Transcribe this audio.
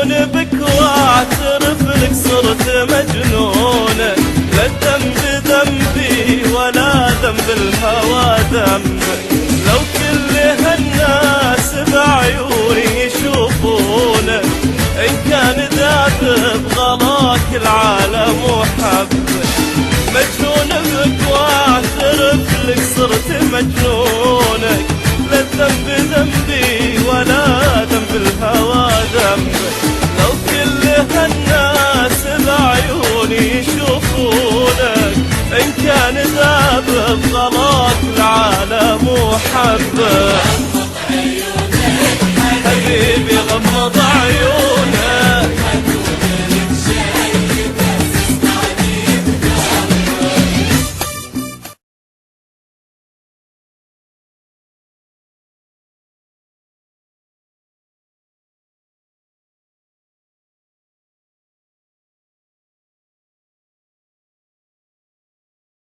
مجنون بك واعترف لك صرت مجنونة، لا الذنب ذنبي ولا ذنب الهوى ذنبك. لو كل هالناس بعيوني يشوفونك، إن كان ذاب بغلاك العالم وحبك. مجنون بك واعترف لك صرت مجنونك، لا الذنب ذنبي ولا ذنب الهوى ذنبك. لو كل هالناس بعيوني يشوفونك، إن كان ذاب بغلاك العالم وحبك. حبيبي غمض